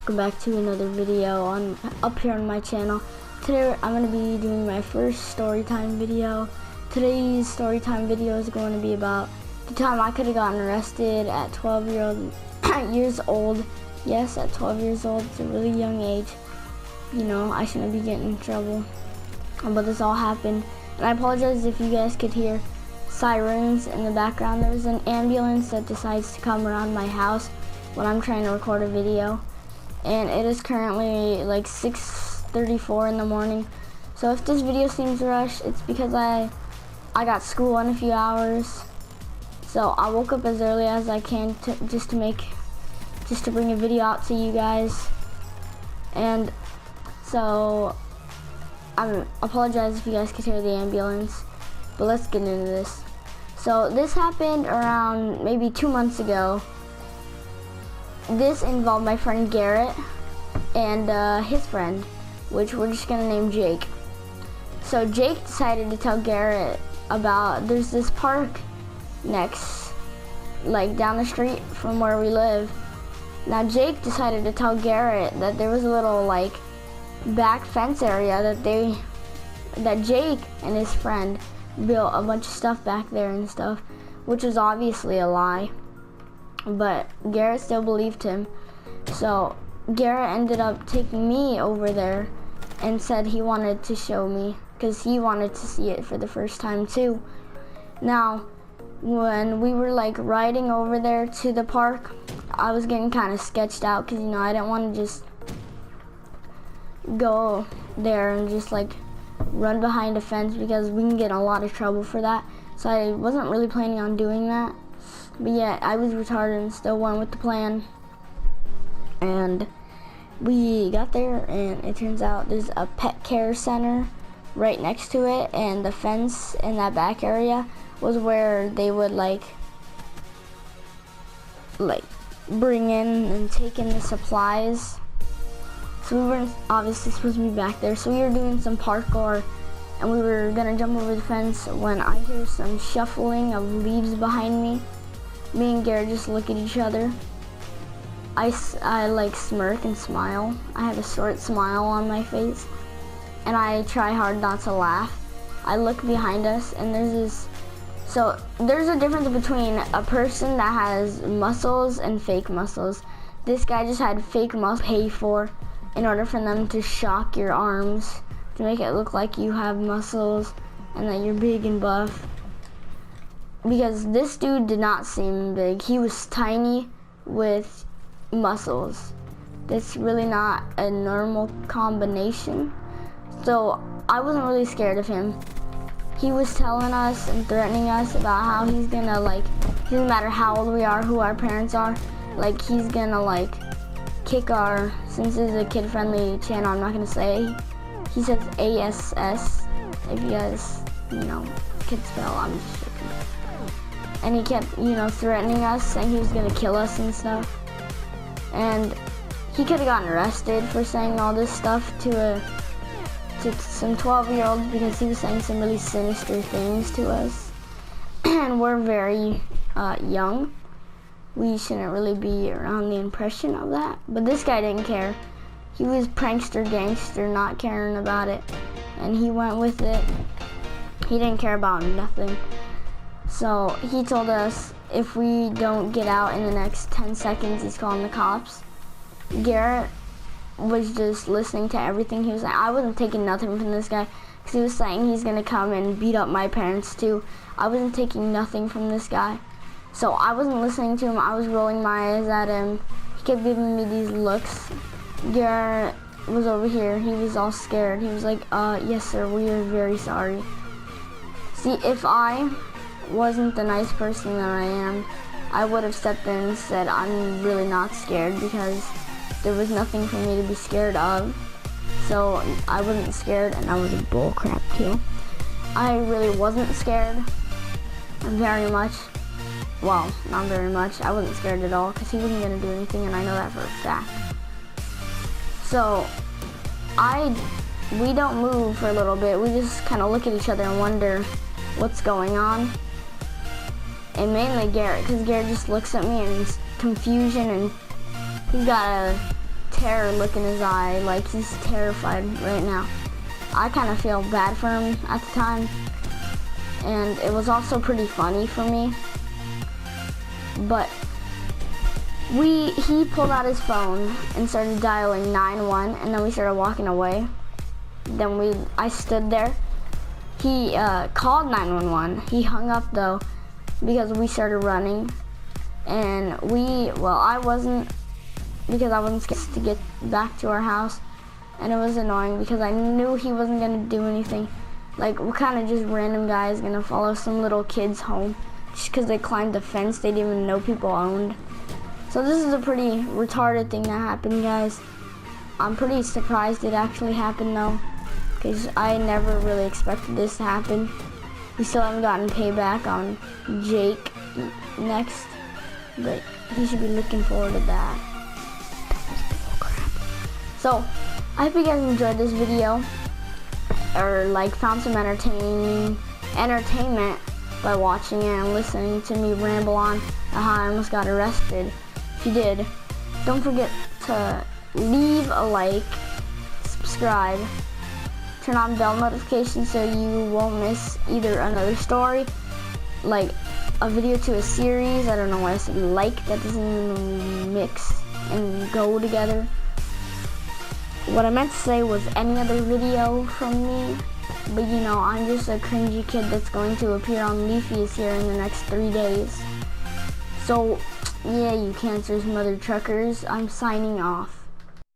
welcome back to another video up here on my channel. Today I'm going to be doing my first storytime video. Today's storytime video is going to be about the time I could have gotten arrested at 12 years old. Yes, at 12 years old, it's a really young age. You know, I shouldn't be getting in trouble. But this all happened, and I apologize if you guys could hear sirens in the background. There's an ambulance that decides to come around my house when I'm trying to record a video, and it is currently like 6:34 in the morning. So if this video seems rushed, it's because I got school in a few hours. So I woke up as early as I can just to bring a video out to you guys. And so I apologize if you guys could hear the ambulance, but let's get into this. So this happened around maybe 2 months ago. This involved my friend Garrett and his friend, which we're just gonna name Jake. So Jake decided to tell Garrett about there's this park down the street from where we live. Now Jake decided to tell Garrett that there was a little back fence area that Jake and his friend built a bunch of stuff back there and stuff, which was obviously a lie. But Garrett still believed him. So Garrett ended up taking me over there and said he wanted to show me because he wanted to see it for the first time too. Now, when we were riding over there to the park, I was getting kind of sketched out because, you know, I didn't want to just go there and just run behind a fence because we can get in a lot of trouble for that. So I wasn't really planning on doing that. But yeah, I was retarded and still went with the plan. And we got there, and it turns out there's a pet care center right next to it, and the fence in that back area was where they would bring in and take in the supplies. So we weren't obviously supposed to be back there, so we were doing some parkour, and we were gonna jump over the fence when I hear some shuffling of leaves behind me. Me and Garrett just look at each other. I smirk and smile. I have a short smile on my face, and I try hard not to laugh. I look behind us, and there's a difference between a person that has muscles and fake muscles. This guy just had fake muscles pay for in order for them to shock your arms to make it look like you have muscles and that you're big and buff. Because this dude did not seem big. He was tiny with muscles. That's really not a normal combination. So I wasn't really scared of him. He was telling us and threatening us about how he's gonna doesn't matter how old we are, who our parents are, he's gonna kick our, since this is a kid-friendly channel, I'm not gonna say, he says ASS, if you guys, can spell, I'm just joking. And he kept, threatening us, saying he was gonna kill us and stuff. And he could have gotten arrested for saying all this stuff to some 12-year-olds because he was saying some really sinister things to us. And we're very young. We shouldn't really be around the impression of that. But this guy didn't care. He was prankster gangster, not caring about it. And he went with it. He didn't care about nothing. So he told us if we don't get out in the next 10 seconds, he's calling the cops. Garrett was just listening to everything he was saying. I wasn't taking nothing from this guy because he was saying he's gonna come and beat up my parents too. I wasn't taking nothing from this guy. So I wasn't listening to him. I was rolling my eyes at him. He kept giving me these looks. Garrett was over here. He was all scared. He was like, yes sir, we are very sorry. See, if I wasn't the nice person that I am, I would have stepped in and said I'm really not scared because there was nothing for me to be scared of. So I wasn't scared, and I was a bull crap too. I really wasn't scared very much. Well, not very much. I wasn't scared at all because he wasn't gonna do anything, and I know that for a fact. So we don't move for a little bit. We just kind of look at each other and wonder what's going on. And mainly Garrett, because Garrett just looks at me in confusion, and he's got a terror look in his eye, like he's terrified right now. I kind of feel bad for him at the time, and it was also pretty funny for me. But he pulled out his phone and started dialing 911, and then we started walking away. Then I stood there. He called 911. He hung up though because we started running, and I wasn't, because I wasn't scared to get back to our house, and it was annoying because I knew he wasn't gonna do anything. Like, we're kind of just random guys gonna follow some little kids home just because they climbed the fence they didn't even know people owned. So this is a pretty retarded thing that happened, guys. I'm pretty surprised it actually happened though, because I never really expected this to happen. We still haven't gotten payback on Jake next, but he should be looking forward to that. So, I hope you guys enjoyed this video, or like found some entertainment by watching it and listening to me ramble on how I almost got arrested. If you did, don't forget to leave a like, subscribe, turn on bell notifications so you won't miss either another story, like a video to a series. I don't know why I said like, that doesn't even mix and go together. What I meant to say was any other video from me, but you know, I'm just a cringy kid that's going to appear on Leafy's here in the next 3 days. So, yeah, you cancerous mother truckers, I'm signing off.